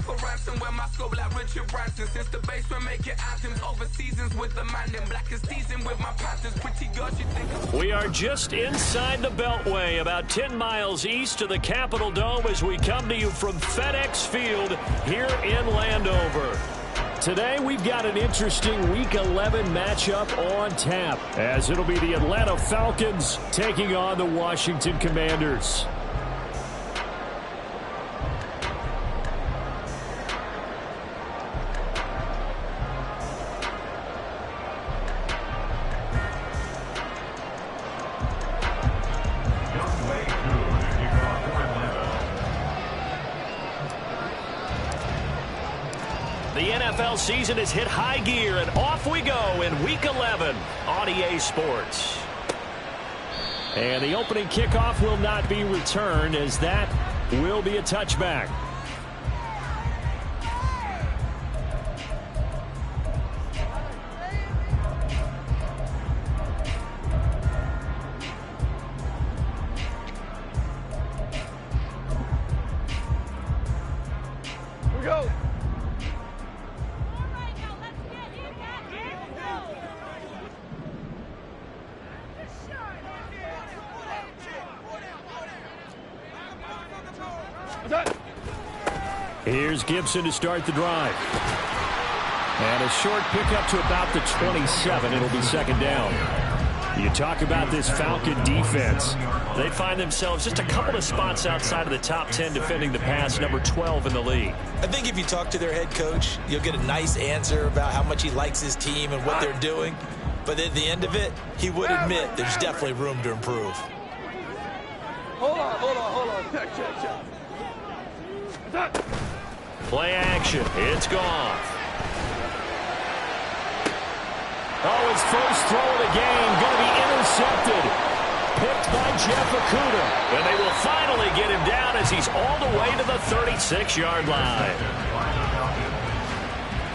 for ransom. When my scope like Richard Branson. Since the basement making anthems over seasons with the man in black is season with my Panthers. Pretty girls, you think we are just inside the Beltway, about 10 miles east of the Capitol Dome as we come to you from FedEx Field here in Landover. Today we've got an interesting Week 11 matchup on tap, as it'll be the Atlanta Falcons taking on the Washington Commanders. The NFL season has hit high gear, and off we go in Week 11 on EA Sports. And the opening kickoff will not be returned, as that will be a touchback. Here we go. Here's Gibson to start the drive. And a short pickup to about the 27. It'll be second down. You talk about this Falcon defense. They find themselves just a couple of spots outside of the top 10 defending the pass, number 12 in the league. I think if you talk to their head coach, you'll get a nice answer about how much he likes his team and what they're doing. But at the end of it, he would admit there's definitely room to improve. Hold on. Check. Play action. It's gone. Oh, his first throw of the game going to be intercepted. Picked by Jeff Okudah. And they will finally get him down as he's all the way to the 36-yard line.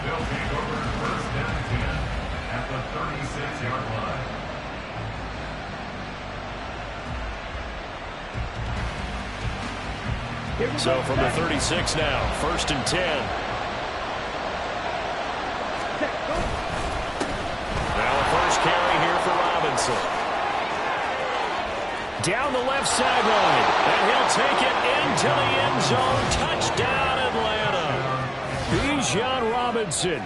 They'll take over first down 10 at the 36-yard line. So from the 36 now, first and 10. Now a first carry here for Robinson. Down the left sideline, and he'll take it into the end zone. Touchdown, Atlanta. Bijan Robinson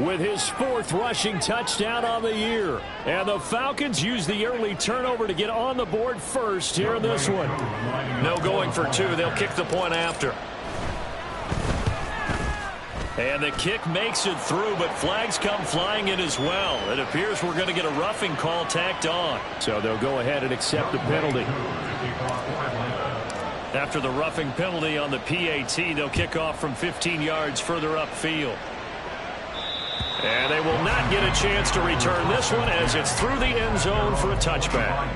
with his fourth rushing touchdown on the year. And the Falcons use the early turnover to get on the board first here in this one. No going for two. They'll kick the point after. And the kick makes it through, but flags come flying in as well. It appears we're going to get a roughing call tacked on. So they'll go ahead and accept the penalty. After the roughing penalty on the PAT, they'll kick off from 15 yards further upfield. And they will not get a chance to return this one as it's through the end zone for a touchback.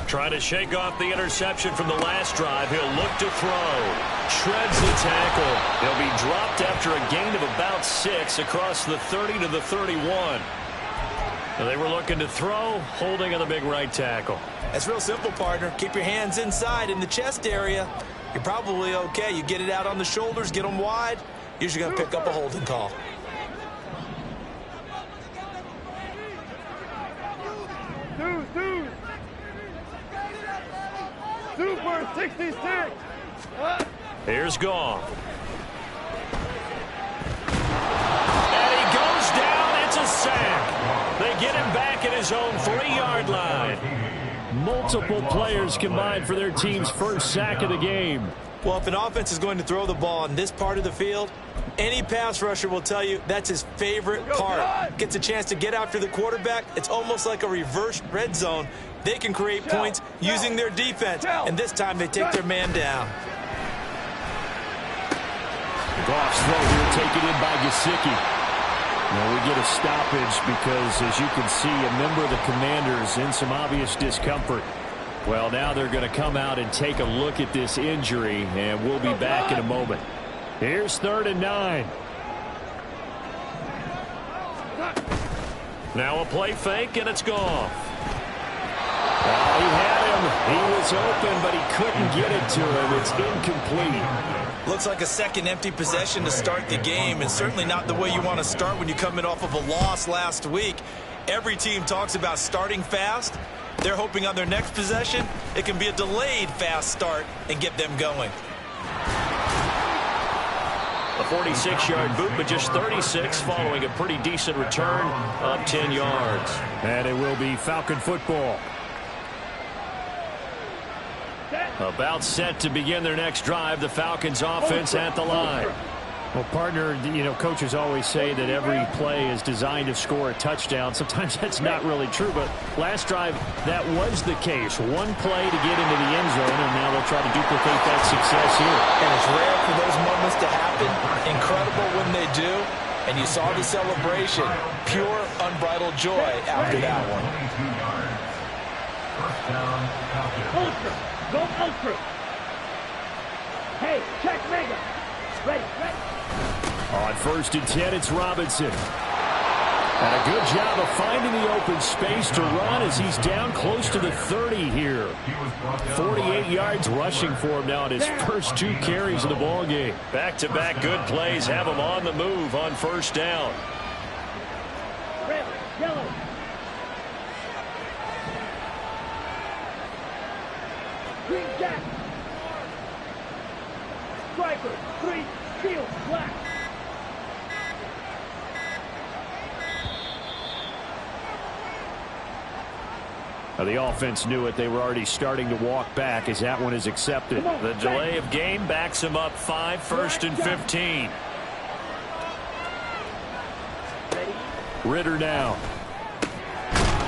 Trying to shake off the interception from the last drive. He'll look to throw. Shreds the tackle. He'll be dropped after a gain of about 6 across the 30 to the 31. They were looking to throw, holding on the big right tackle. That's real simple, partner. Keep your hands inside in the chest area. You're probably okay. You get it out on the shoulders, get them wide. Usually going to pick up a holding call. Super 66. Here's Goff. And he goes down. It's a sack. They get him back at his own 3-yard line. Multiple players combined for their team's first sack of the game. Well, if an offense is going to throw the ball in this part of the field, any pass rusher will tell you that's his favorite part. Gets a chance to get after the quarterback. It's almost like a reverse red zone. They can create points using their defense, and this time they take their man down. Goff's throw here taken in by Gesicki. Now we get a stoppage because, as you can see, a member of the Commanders in some obvious discomfort. Well, now they're going to come out and take a look at this injury, and we'll be back in a moment. Here's 3rd and 9. Now a play fake, and it's gone. He had him. He was open, but he couldn't get it to him. It's incomplete. Looks like a second empty possession to start the game, and certainly not the way you want to start when you come in off of a loss last week. Every team talks about starting fast. They're hoping on their next possession, it can be a delayed fast start and get them going. A 46-yard boot, but just 36 following a pretty decent return of 10 yards. And it will be Falcon football. About set to begin their next drive. The Falcons offense at the line. Well, partner, coaches always say that every play is designed to score a touchdown. Sometimes that's not really true, but last drive, that was the case. One play to get into the end zone, and now they'll try to duplicate that success here. And it's rare for those moments to happen. Incredible when they do. And you saw the celebration. Pure, unbridled joy after that one. Ultra. Go ultra. Hey, check mega. Ready. On 1st and 10, it's Robinson. And a good job of finding the open space to run as he's down close to the 30 here. 48 yards rushing for him now in his first 2 carries of the ball game. Back-to-back good plays have him on the move on 1st down. Red, yellow. Green jack. Striker, 3, field, black. Now the offense knew it. They were already starting to walk back as that one is accepted. The delay of game backs him up 5, 1st and 15. Ritter now.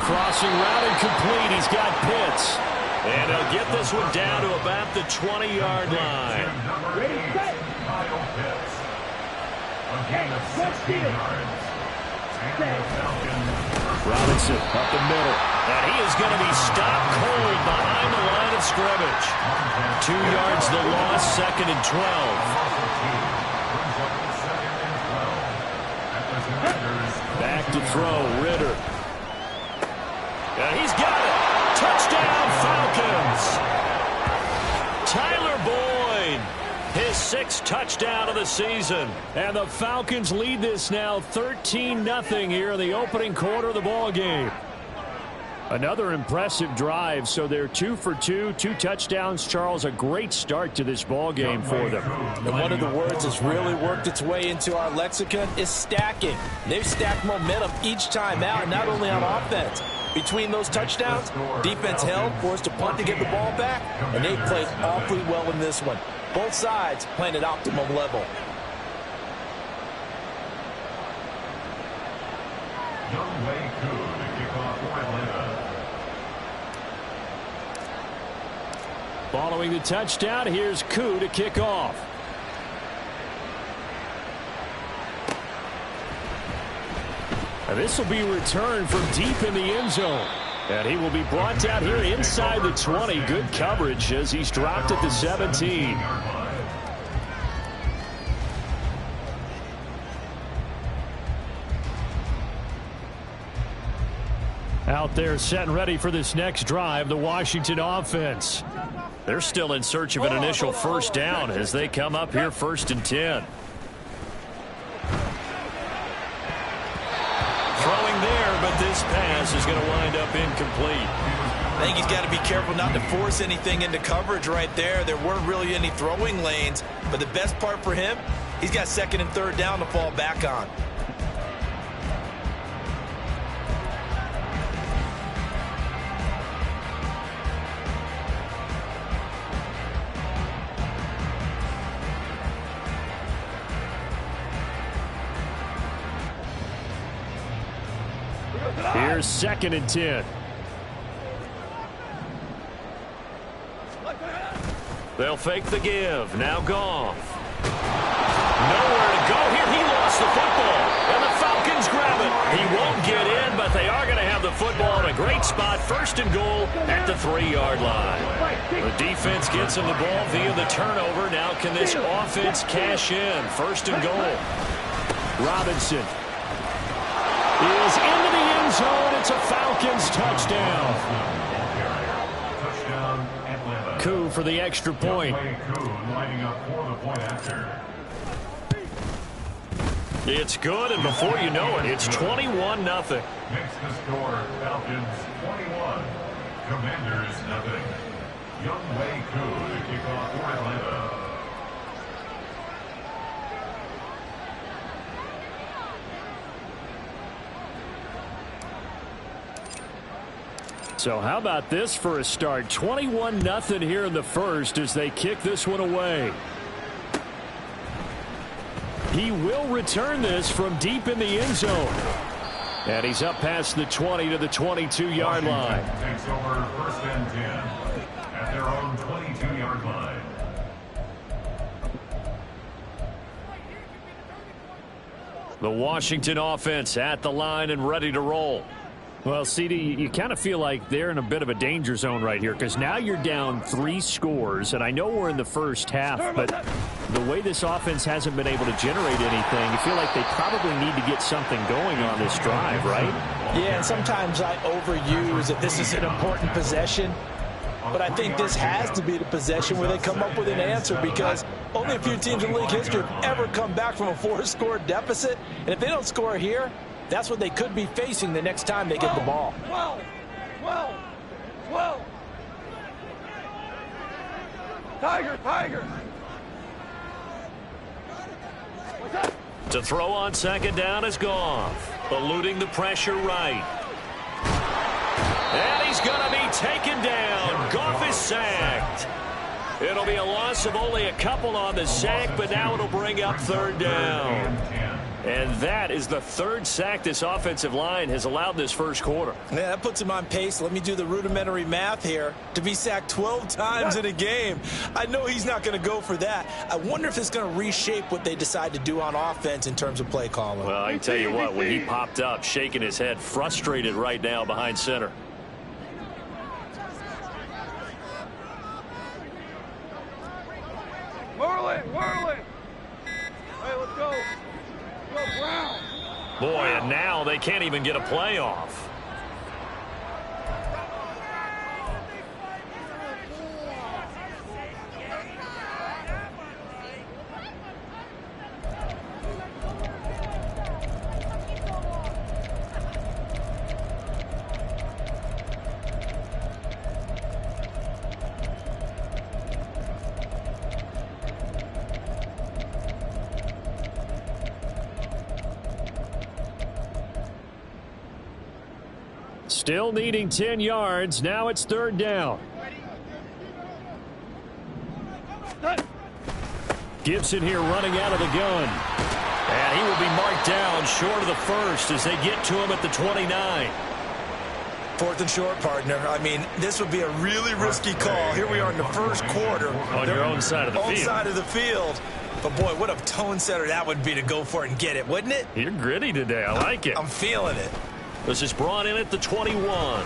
Crossing route incomplete. He's got Pitts. And he'll get this one down to about the 20-yard line. Ready, set. Robinson up the middle. And he is going to be stopped cold behind the line of scrimmage. 2 yards the loss, 2nd and 12. Back to throw, Ritter. And he's got it. Touchdown, Falcons. Tyler Boyd, his 6th touchdown of the season. And the Falcons lead this now 13-0 here in the opening quarter of the ball game. Another impressive drive, so they're 2 for 2, 2 touchdowns. Charles, a great start to this ball game for them. And one of the words that's really worked its way into our lexicon is stacking. They've stacked momentum each time out, not only on offense. Between those touchdowns, defense held, forced to punt to get the ball back, and they played awfully well in this one. Both sides playing at optimum level. Following the touchdown, here's Koo to kick off. And this will be returned from deep in the end zone. And he will be brought down here inside the 20. Good coverage as he's dropped at the 17. Out there set and ready for this next drive, the Washington offense. They're still in search of an initial 1st down as they come up here 1st and 10. Throwing there, but this pass is going to wind up incomplete. I think he's got to be careful not to force anything into coverage right there. There weren't really any throwing lanes, but the best part for him, he's got 2nd and 3rd down to fall back on. Here's 2nd and 10. They'll fake the give. Now Goff. Nowhere to go here. He lost the football. And the Falcons grab it. He won't get in, but they are going to have the football in a great spot got first and goal at the 3-yard line. The defense gets him the ball via the turnover. Now can this offense cash in? First and goal. Robinson is into the end zone. It's a Falcons touchdown. Touchdown, Atlanta. Coup for the extra point. Coup lining up for the point after. It's good, and before you know it, it's 21-0. Makes the score Falcons 21, Commanders nothing. Young Wei Koo to kick off for Atlanta. So how about this for a start? 21-0 here in the first as they kick this one away. He will return this from deep in the end zone. And he's up past the 20 to the 22-yard line. Takes over first and 10 at their own 22-yard line. The Washington offense at the line and ready to roll. Well, CD, you kind of feel like they're in a bit of a danger zone right here because now you're down 3 scores, and I know we're in the first half, but the way this offense hasn't been able to generate anything, you feel like they probably need to get something going on this drive, right? Yeah, and sometimes I overuse that this is an important possession, but I think this has to be the possession where they come up with an answer because only a few teams in league history have ever come back from a 4-score deficit, and if they don't score here, that's what they could be facing the next time they get the ball. 12. Tiger. To throw on second down is Goff, eluding the pressure right. And he's going to be taken down. Goff is sacked. It'll be a loss of only a couple on the sack, but now it'll bring up third down. And that is the 3rd sack this offensive line has allowed this first quarter. Yeah, that puts him on pace. Let me do the rudimentary math here. To be sacked 12 times in a game, I know he's not going to go for that. I wonder if it's going to reshape what they decide to do on offense in terms of play calling. Well, I can tell you what, when he popped up, shaking his head, frustrated right now behind center. Whirling. Hey, let's go. Brown. Boy, and now they can't even get a play off. Still needing 10 yards. Now it's 3rd down. Gibson here running out of the gun. And he will be marked down short of the first as they get to him at the 29. 4th and short, partner. I mean, this would be a really risky call. Here we are in the first quarter. On your own side of the field. Own side of the field. But, boy, what a tone setter that would be to go for it and get it, wouldn't it? You're gritty today. I like it. I'm feeling it. This is brought in at the 21.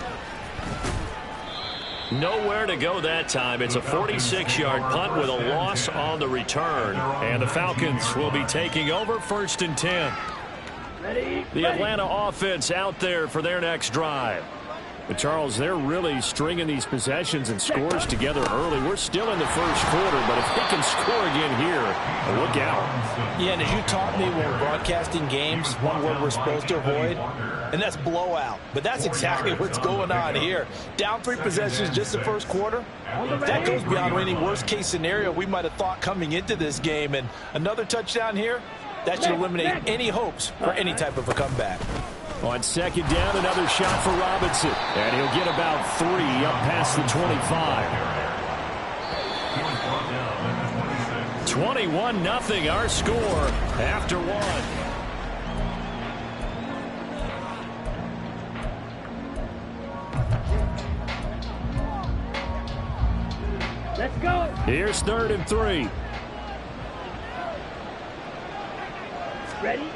Nowhere to go that time. It's a 46-yard punt with a loss on the return. And the Falcons will be taking over 1st and 10. The Atlanta offense out there for their next drive. But Charles, they're really stringing these possessions and scores together early. We're still in the first quarter, but if they can score again here, look out. Yeah, and as you taught me when broadcasting games, one word we're supposed to avoid, and that's blowout. But that's exactly what's going on here. Down 3 possessions just the first quarter. That goes beyond any worst-case scenario we might have thought coming into this game. And another touchdown here, that should eliminate any hopes for any type of a comeback. On 2nd down, another shot for Robinson. And he'll get about 3 up past the 25. 21-0 our score after 1. Let's go. Here's 3rd and 3. Ready?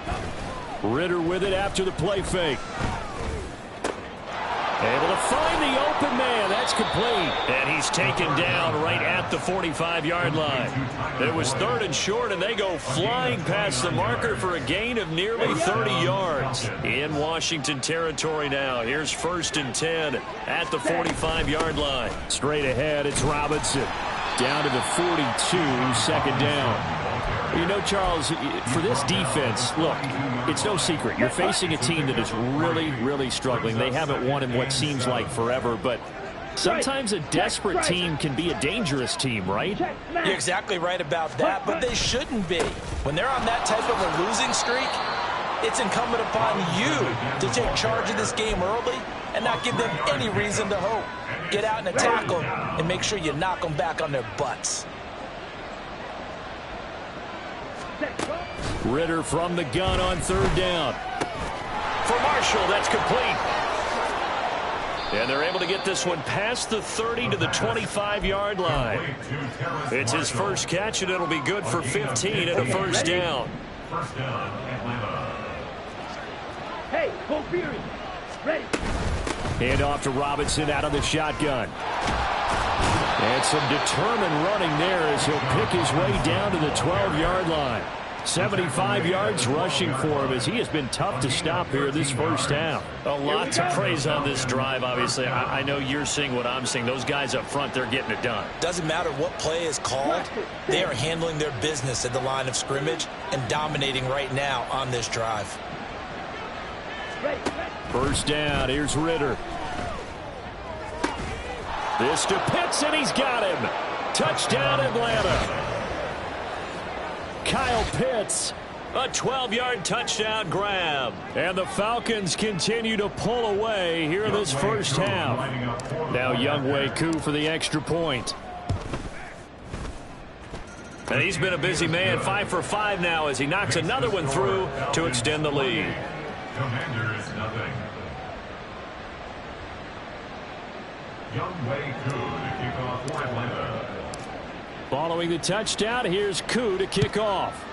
Ritter with it after the play fake. Able to find the open man. That's complete. And he's taken down right at the 45-yard line. It was 3rd and short, and they go flying past the marker for a gain of nearly 30 yards. In Washington territory now. Here's 1st and 10 at the 45-yard line. Straight ahead, it's Robinson. Down to the 42, 2nd down. You know, Charles, for this defense, look, it's no secret. You're facing a team that is really, really struggling. They haven't won in what seems like forever, but sometimes a desperate team can be a dangerous team, right? You're exactly right about that, but they shouldn't be. When they're on that type of a losing streak, it's incumbent upon you to take charge of this game early and not give them any reason to hope. Get out and attack them and make sure you knock them back on their butts. Ritter from the gun on 3rd down. For Marshall, that's complete. And they're able to get this one past the 30 to the 25-yard line. It's his first catch, and it'll be good for 15 and a 1st down. First down, Atlanta. Hey, go Fury. Ready. Hand off to Robinson out of the shotgun. And some determined running there as he'll pick his way down to the 12-yard line. 75 yards rushing for him as he has been tough to stop here this first half. A lot to praise on this drive, obviously. I know you're seeing what I'm seeing. Those guys up front, they're getting it done. Doesn't matter what play is called. They are handling their business at the line of scrimmage and dominating right now on this drive. First down, here's Ritter. This to Pitts, and he's got him. Touchdown, Atlanta. Kyle Pitts, a 12-yard touchdown grab. And the Falcons continue to pull away here in this first half. Now Younghoe Koo for the extra point. And he's been a busy man, 5 for 5 now as he knocks another one through to extend the lead. Commanders, nothing. Younghoe Koo to kick off for Atlanta. Following the touchdown, here's Koo to kick off.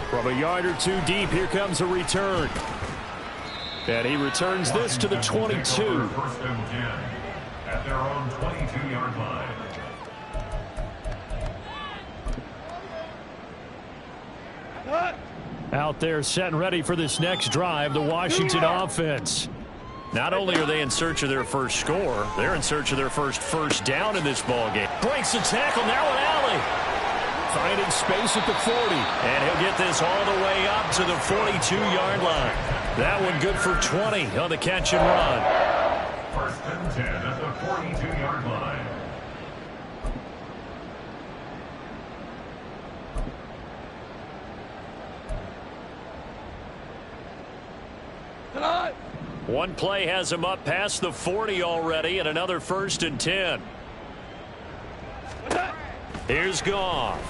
From a yard or two deep, here comes a return. And he returns this to the 22. First and 10 at their own 22-yard line. Out there set and ready for this next drive, the Washington offense. Not only are they in search of their first score, they're in search of their first down in this ballgame. Breaks the tackle, now an alley. Finding space at the 40. And he'll get this all the way up to the 42-yard line. That one good for 20 on the catch and run. First and 10 at the 42-yard line. Tonight. One play has him up past the 40 already, and another 1st and 10. Here's Goff.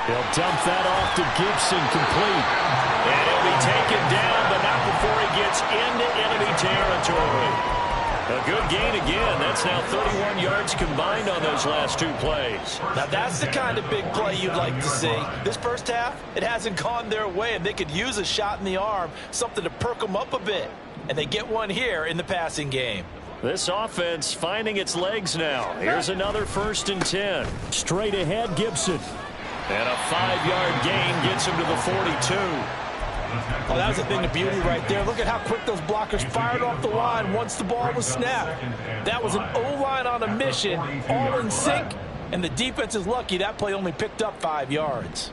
He'll dump that off to Gibson, complete. And he'll be taken down, but not before he gets into enemy territory. A good gain again. That's now 31 yards combined on those last 2 plays. Now that's the kind of big play you'd like to see. This first half, it hasn't gone their way, and they could use a shot in the arm, something to perk them up a bit. And they get one here in the passing game. This offense finding its legs now. Here's another 1st and 10. Straight ahead, Gibson. And a 5-yard gain gets him to the 42. Oh, that was a thing of beauty right there. Look at how quick those blockers fired off the line once the ball was snapped. That was an O-line on a mission, all in sync, and the defense is lucky that play only picked up 5 yards.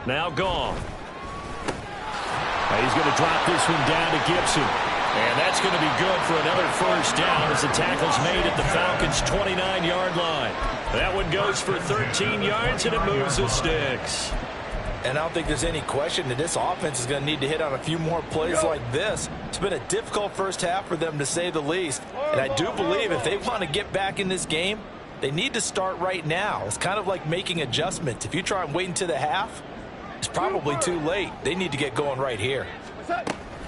Now Goff. He's going to drop this one down to Gibson. And that's going to be good for another 1st down as the tackle's made at the Falcons' 29-yard line. That one goes for 13 yards, and it moves the sticks. And I don't think there's any question that this offense is going to need to hit on a few more plays like this. It's been a difficult first half for them, to say the least. And I do believe if they want to get back in this game, they need to start right now. It's kind of like making adjustments. If you try and wait until the half, it's probably too late. They need to get going right here.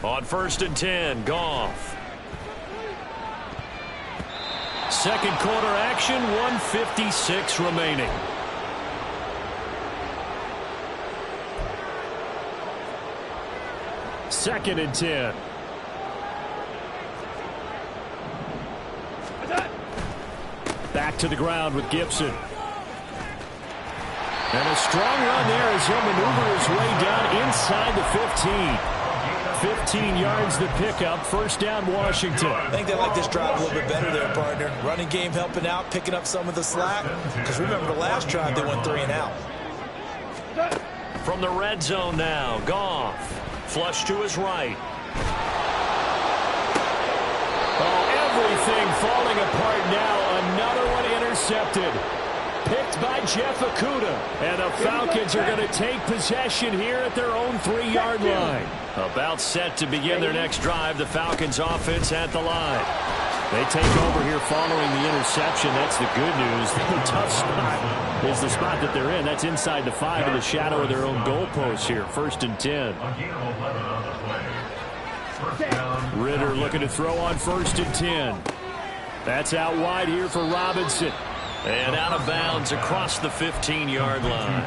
On 1st and 10, Goff. Second quarter action, 1:56 remaining. 2nd and 10. Back to the ground with Gibson. And a strong run there as he'll maneuver his way down inside the 15. 15 yards the pickup. First down, Washington. I think they like this drive a little bit better there, partner. Running game helping out, picking up some of the slack. Because remember the last drive, they went 3 and out. From the red zone now, Goff. Flush to his right. Oh, everything falling apart now. Another one intercepted. Picked by Jeff Okudah. And the Falcons are going to take possession here at their own 3-yard line. About set to begin their next drive. The Falcons offense at the line. They take over here following the interception. That's the good news. The tough spot is the spot that they're in. That's inside the 5 in the shadow of their own goalpost here. 1st and 10. Ritter looking to throw on 1st and 10. That's out wide here for Robinson. And out of bounds across the 15-yard line.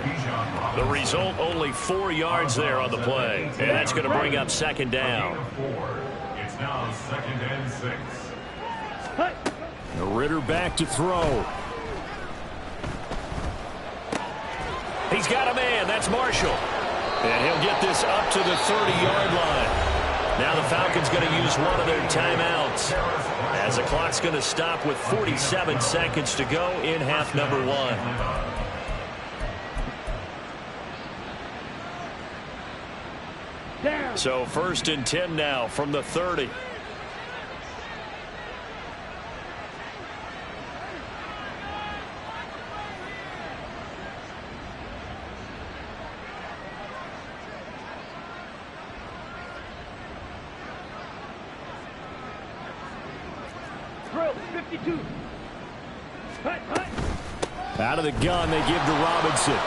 The result, only 4 yards there on the play. And that's going to bring up 2nd down. It's now 2nd and 6. Ritter back to throw. He's got a man. That's Marshall. And he'll get this up to the 30-yard line. Now the Falcons going to use one of their timeouts, as the clock's going to stop with 47 seconds to go in half number 1. So 1st and 10 now from the 30. Out of the gun, they give to Robinson.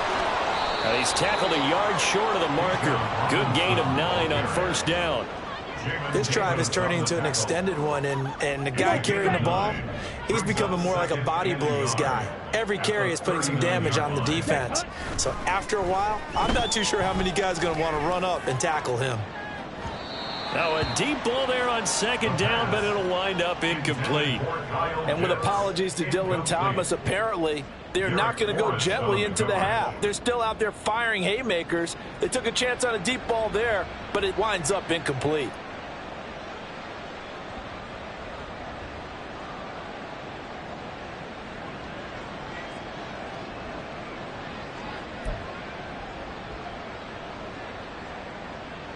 He's tackled a yard short of the marker. Good gain of 9 on 1st down. This drive is turning into an extended one, and the guy carrying the ball, he's becoming more like a body blows guy. Every carry is putting some damage on the defense. So after a while, I'm not too sure how many guys are going to want to run up and tackle him. Now a deep ball there on 2nd down, but it'll wind up incomplete. And with apologies to Dylan Thomas, apparently they're not going to go gently into the half. They're still out there firing haymakers. They took a chance on a deep ball there, but it winds up incomplete.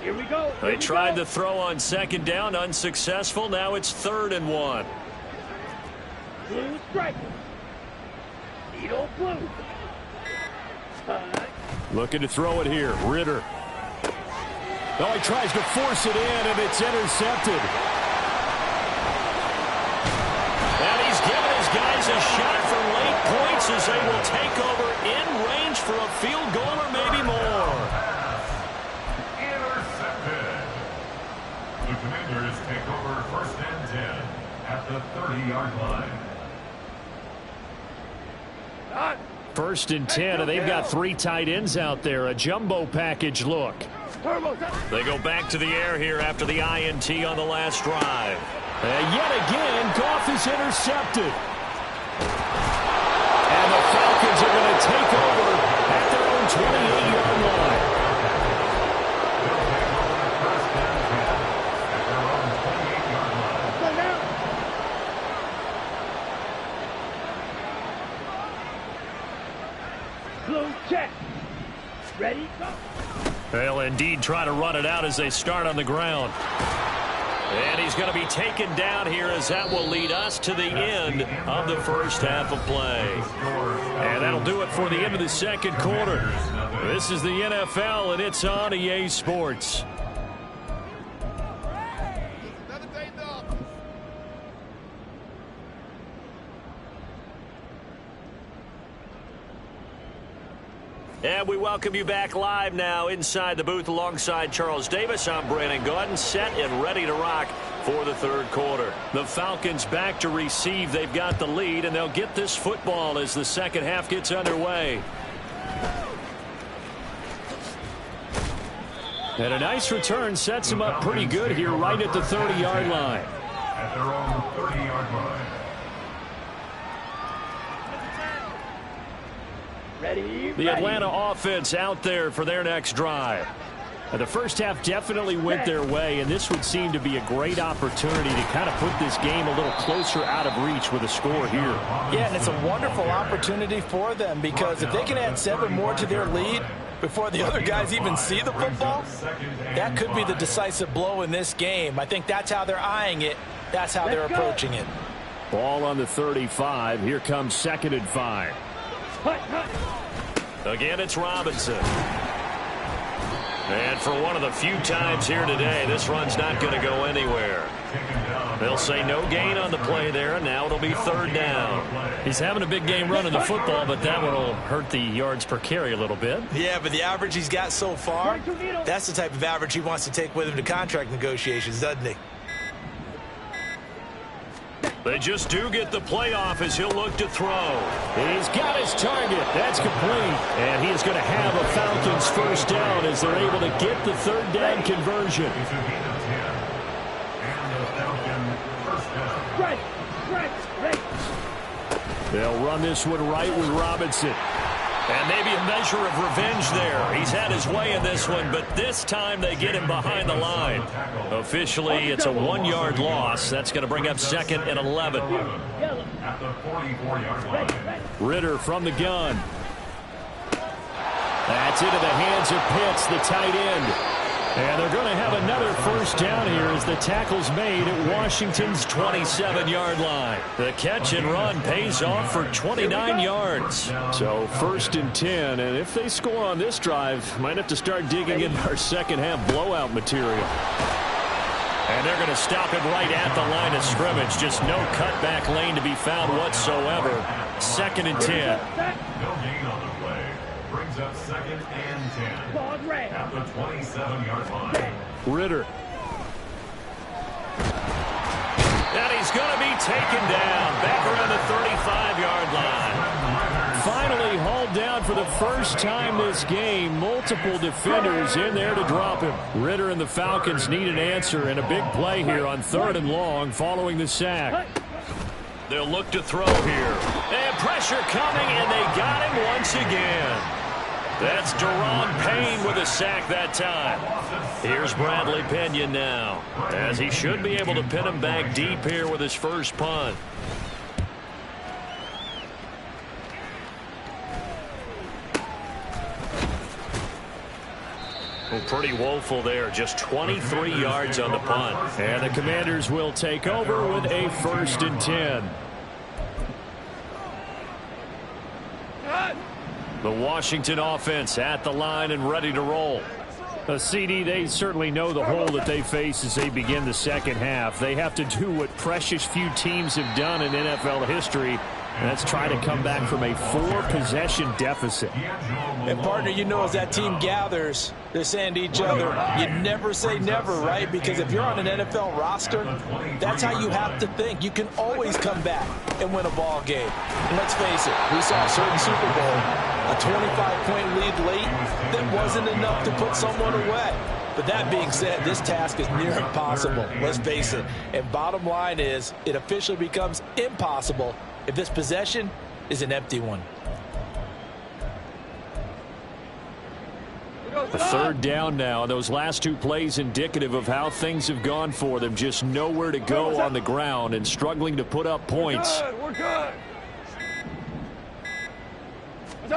Here we go. They tried to throw on 2nd down, unsuccessful. Now it's 3rd and 1. Blue strike. Needle blue. Looking to throw it here. Ritter. Oh, he tries to force it in, and it's intercepted. And he's given his guys a shot for late points as they will take over in range for a field goal or maybe more. Intercepted. The Commanders take over 1st and 10 at the 30-yard line. 1st and 10, and they've got 3 tight ends out there. A jumbo package look. They go back to the air here after the INT on the last drive. And yet again, Goff is intercepted. And the Falcons are going to take over at their own 28-yard line. Blue check. Ready? Go. They'll indeed try to run it out as they start on the ground. And he's going to be taken down here as that will lead us to the end of the first half of play. And that'll do it for the end of the 2nd quarter. This is the NFL, and it's on EA Sports. And we welcome you back live now inside the booth alongside Charles Davis. I'm Brandon Gaudin, set and ready to rock for the 3rd quarter. The Falcons back to receive. They've got the lead, and they'll get this football as the 2nd half gets underway. And a nice return sets him up pretty good here right at the 30-yard line. At their own 30-yard line. Ready, The Atlanta offense out there for their next drive. The first half definitely went their way, and this would seem to be a great opportunity to kind of put this game a little closer out of reach with a score here. Yeah, and it's a wonderful opportunity for them because if they can add 7 more to their lead before the other guys even see the football, that could be the decisive blow in this game. I think that's how they're eyeing it. That's how they're approaching it. Ball on the 35. Here comes 2nd and 5. Again, it's Robinson. And for one of the few times here today, this run's not going to go anywhere. They'll say no gain on the play there, and now it'll be 3rd down. He's having a big game running the football, but that one will hurt the yards per carry a little bit. Yeah, but the average he's got so far, that's the type of average he wants to take with him to contract negotiations, doesn't he? They just do get the play off as he'll look to throw. He's got his target. That's complete. And he is going to have a Falcons first down as they're able to get the 3rd down conversion. It's a gain of 10. And the Falcon first down. Right. They'll run this one right with Robinson. And maybe a measure of revenge there. He's had his way in this one, but this time they get him behind the line. Officially, it's a 1-yard loss. That's going to bring up 2nd and 11. At the 44-yard line. Ritter from the gun. That's into the hands of Pitts, the tight end. And they're going to have another first down here as the tackle's made at Washington's 27-yard line. The catch and run pays off for 29 yards. So 1st and 10, and if they score on this drive, might have to start digging into our second half blowout material. And they're going to stop him right at the line of scrimmage. Just no cutback lane to be found whatsoever. 2nd and 10. No gain on the play. Brings up 2nd and 10. At the 27-yard line. Ritter. And he's going to be taken down back around the 35-yard line. Finally hauled down for the first time this game. Multiple defenders in there to drop him. Ritter and the Falcons need an answer and a big play here on 3rd and long following the sack. They'll look to throw here. And pressure coming, and they got him once again. That's Daron Payne with a sack that time. Here's Bradley Pinion now, as he should be able to pin him back deep here with his first punt. Well, pretty woeful there. Just 23 yards on the punt. And the Commanders will take over with a 1st and 10. The Washington offense at the line and ready to roll. CD, they certainly know the hole that they face as they begin the second half. They have to do what precious few teams have done in NFL history. That's try to come back from a 4-possession deficit. And, partner, you know, as that team gathers, they're saying to each other, you never say never, right? Because if you're on an NFL roster, that's how you have to think. You can always come back and win a ball game. And let's face it, we saw a certain Super Bowl, a 25-point lead late that wasn't enough to put someone away. But that being said, this task is near impossible. Let's face it. And bottom line is, it officially becomes impossible if this possession is an empty one. A 3rd down now. Those last 2 plays indicative of how things have gone for them. Just nowhere to go on the ground and struggling to put up points. We're good.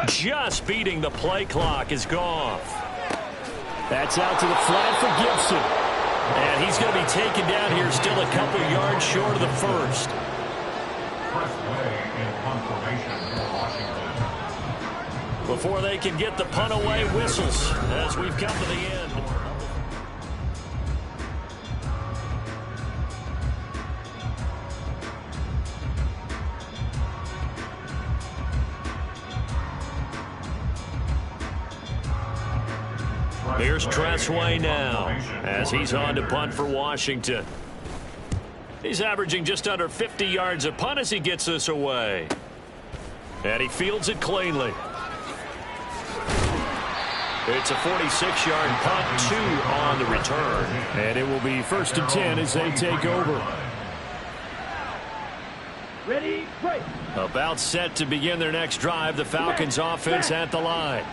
Just beating the play clock is Goff. That's out to the flat for Gibson. And he's going to be taken down here still a couple yards short of the first. First play in confirmation for Washington. Before they can get the punt away, whistles as we've come to the end. Here's Tressway now as he's on to punt for Washington. He's averaging just under 50 yards a punt as he gets this away. And he fields it cleanly. It's a 46-yard punt, 2 on the return. And it will be 1st and 10 as they take over. Ready, break. About set to begin their next drive, the Falcons offense at the line.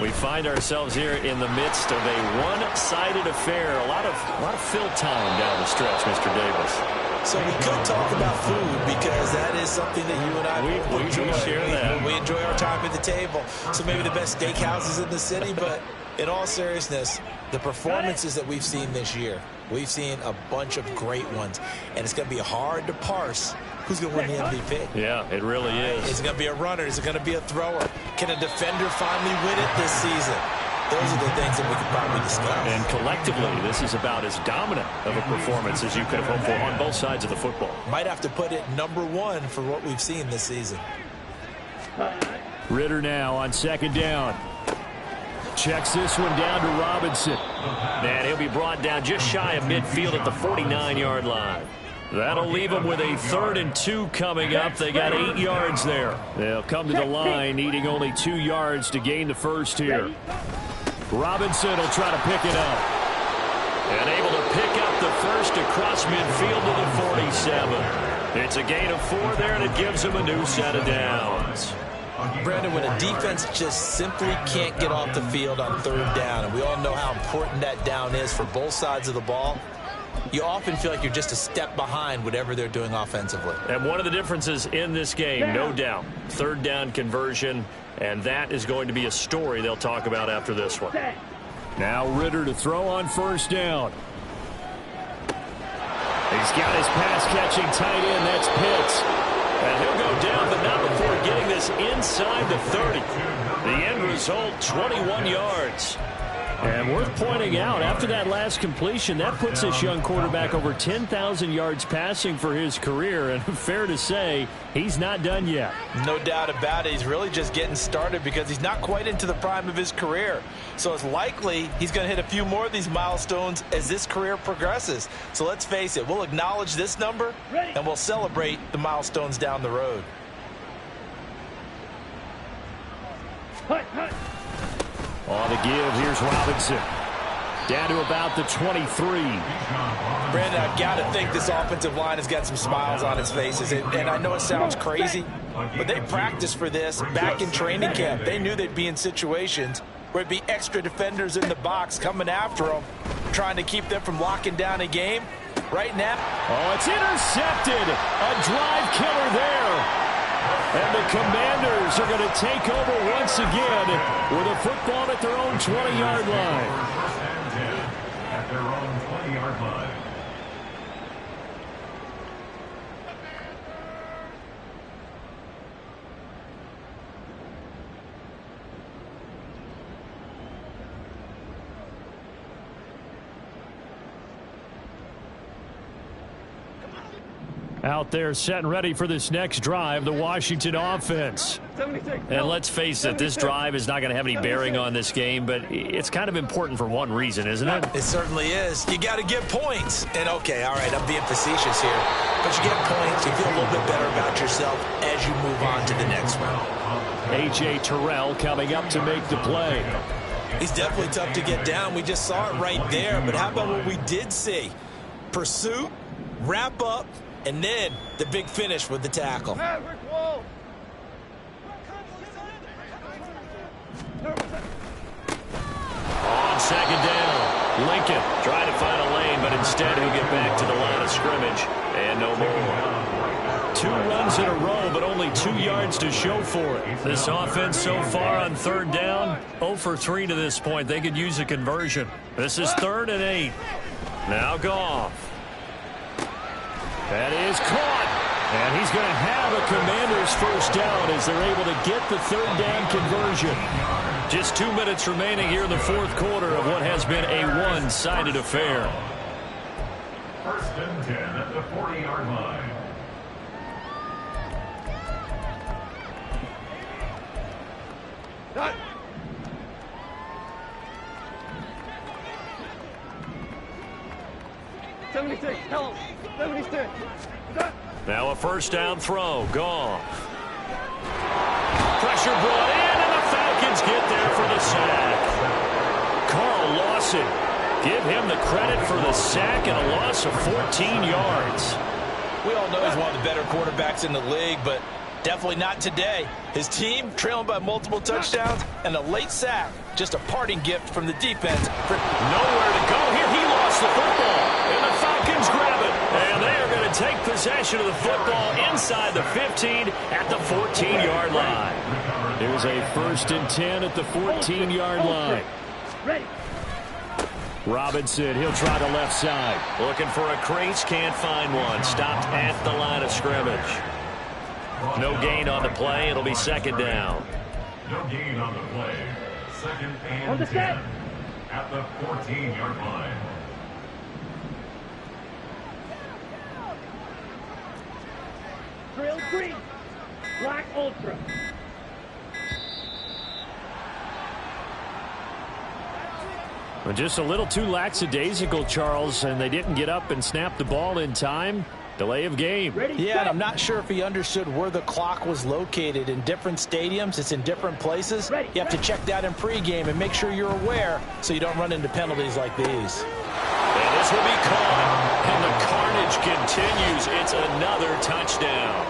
We find ourselves here in the midst of a one-sided affair. A lot of fill time down the stretch, Mr. Davis. So we could talk about food because that is something that you and I we share that. We enjoy our time at the table. So maybe the best steakhouses in the city, but in all seriousness, the performances that we've seen this year, we've seen a bunch of great ones, and it's going to be hard to parse who's going to win the MVP. Yeah, it really is. Is it going to be a runner? Is it going to be a thrower? Can a defender finally win it this season? Those are the things that we could probably discuss. And collectively, this is about as dominant of a performance as you could have hoped for on both sides of the football. Might have to put it #1 for what we've seen this season. Ritter now on 2nd down. Checks this one down to Robinson. And he'll be brought down just shy of midfield at the 49-yard line. That'll leave them with a 3rd and 2 coming up. They got 8 yards there. They'll come to the line needing only 2 yards to gain the first here. Robinson will try to pick it up. And able to pick up the first across midfield to the 47. It's a gain of 4 there, and it gives them a new set of downs. Brandon, when a defense just simply can't get off the field on 3rd down, and we all know how important that down is for both sides of the ball, you often feel like you're just a step behind whatever they're doing offensively. And one of the differences in this game, no doubt, 3rd down conversion, and that is going to be a story they'll talk about after this one. Now Ritter to throw on 1st down. He's got his pass-catching tight end. That's Pitts. And he'll go down, but not before getting this inside the 30. The end result, 21 yards. And worth pointing out, after that last completion, that puts this young quarterback over 10,000 yards passing for his career. And fair to say, he's not done yet. No doubt about it. He's really just getting started because he's not quite into the prime of his career. So it's likely he's going to hit a few more of these milestones as this career progresses. So let's face it, we'll acknowledge this number and we'll celebrate the milestones down the road. On the give, here's Robinson. Down to about the 23. Brandon, I've got to think this offensive line has got some smiles on its faces. And I know it sounds crazy, but they practiced for this back in training camp. They knew they'd be in situations where it'd be extra defenders in the box coming after them, trying to keep them from locking down a game. Right now. Oh, it's intercepted. A drive killer there. And the Commanders are going to take over once again with a football at their own 20-yard line. First and 10 at their own 20-yard line. Out there set and ready for this next drive, the Washington offense. And let's face it, this drive is not going to have any bearing on this game, but it's kind of important for one reason, isn't it? It certainly is. You got to get points. And, okay, all right, I'm being facetious here. But you get points, you feel a little bit better about yourself as you move on to the next one. A.J. Terrell coming up to make the play. He's definitely tough to get down. We just saw it right there. But how about what we did see? Pursuit, wrap up, and then the big finish with the tackle. On 2nd down, Lincoln trying to find a lane, but instead he'll get back to the line of scrimmage and no more. 2 runs in a row, but only 2 yards to show for it. This offense so far on 3rd down, 0 for 3 to this point. They could use a conversion. This is 3rd and 8. Now Goff. That is caught. And he's going to have a Commanders first down as they're able to get the 3rd down conversion. Just 2 minutes remaining here in the 4th quarter of what has been a one-sided affair. First and 10 at the 40-yard line. Now a first down throw. Goff. Pressure brought in, and the Falcons Falcons get there for the sack. Carl Lawson, give him the credit for the sack and a loss of 14 yards. We all know he's one of the better quarterbacks in the league, but definitely not today. His team trailing by multiple touchdowns and a late sack. Just a parting gift from the defense. Nowhere to go here. He lost the football, and the Falcons grab it. And they are going to take possession of the football inside the 15 at the 14-yard line. There's a 1st and 10 at the 14-yard line. Ready. Robinson, he'll try the left side. Looking for a crease, can't find one. Stopped at the line of scrimmage. No gain on the play. It'll be 2nd down. No gain on the play. 2nd On the and set. 10 at the 14-yard line. Drill green. Black ultra. Well, just a little too lackadaisical, Charles, and they didn't get up and snap the ball in time. Delay of game. Ready, Yeah, and I'm not sure if he understood where the clock was located. In different stadiums, it's in different places. You have to check that in pregame and make sure you're aware so you don't run into penalties like these. And this will be caught, and the carnage continues. It's another touchdown.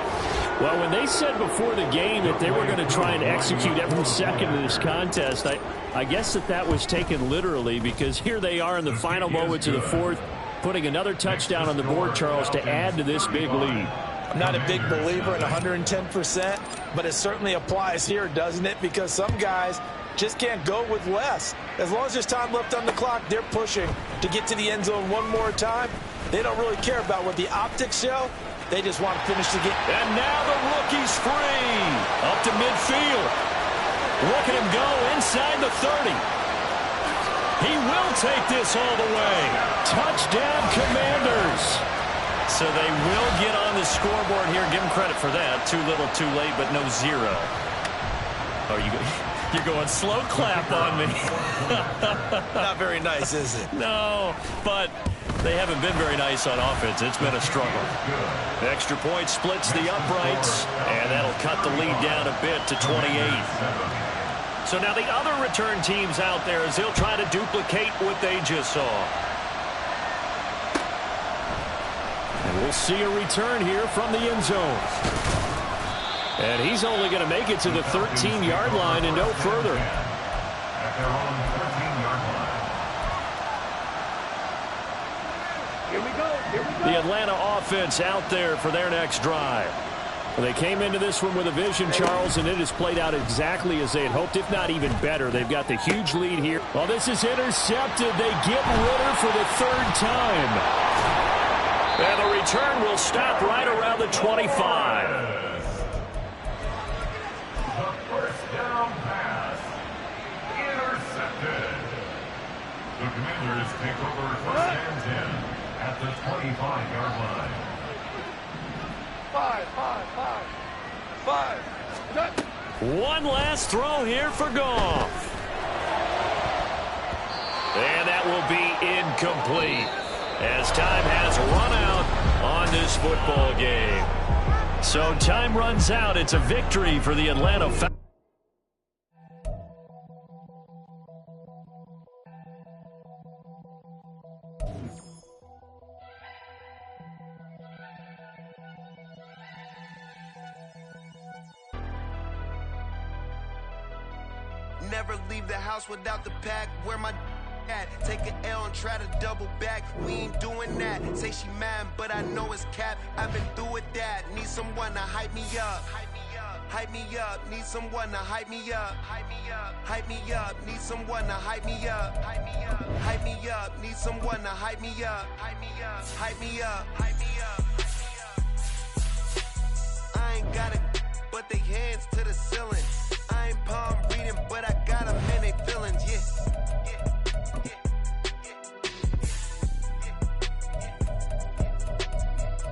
Well, when they said before the game that they were going to try and execute every second of this contest, I guess that was taken literally, because here they are in the final moments of the 4th, putting another touchdown on the board, Charles, to add to this big lead. I'm not a big believer in 110%, but it certainly applies here, doesn't it? Because some guys just can't go with less. As long as there's time left on the clock, they're pushing to get to the end zone one more time. They don't really care about what the optics show. They just want to finish the game. And now the rookie's free. Up to midfield. Look at him go inside the 30. He will take this all the way. Touchdown, Commanders. So they will get on the scoreboard here. Give them credit for that. Too little, too late, but no zero. Oh, you're going slow clap on me. Not very nice, is it? No, but they haven't been very nice on offense. It's been a struggle. The extra point splits the uprights, and that'll cut the lead down a bit to 28. So now the other return teams out there as they'll try to duplicate what they just saw. And we'll see a return here from the end zone. And he's only going to make it to the 13-yard line and no further. At their own 13-yard line. Here we go. Here we go. The Atlanta offense out there for their next drive. Well, they came into this one with a vision, Charles, and it has played out exactly as they had hoped, if not even better. They've got the huge lead here. Well, this is intercepted. They get Ritter for the 3rd time. And the return will stop right around the 25. The first down pass. Intercepted. The Commanders take over 1st and 10 at the 25-yard line. 5. One last throw here for Goff. And that will be incomplete as time has run out on this football game. So time runs out. It's a victory for the Atlanta Falcons. Never leave the house without the pack. Where my at? Take an L and try to double back. We ain't doing that. Say she mad, but I know it's cap. I've been through with that. Need someone to hype me up. Hype me up. Need someone to hype me up. Hype me up. Need someone to hype me up. Hype me up. Need someone to hype me up. Hype me up. Hype me up. Hype me up. I ain't got it, but they hands to the ceiling. I ain't palm reading, but I got them in they feelings, yeah.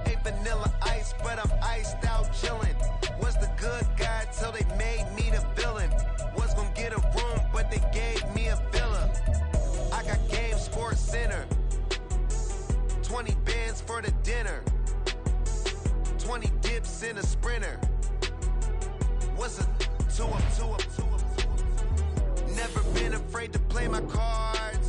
Ain't vanilla ice, but I'm iced out chillin'. Was the good guy till they made me the villain. Was gonna get a room, but they gave me a villa. I got Game Sports Center. 20 bands for the dinner. 20 dips in a Sprinter. What's a Never been afraid to play my cards.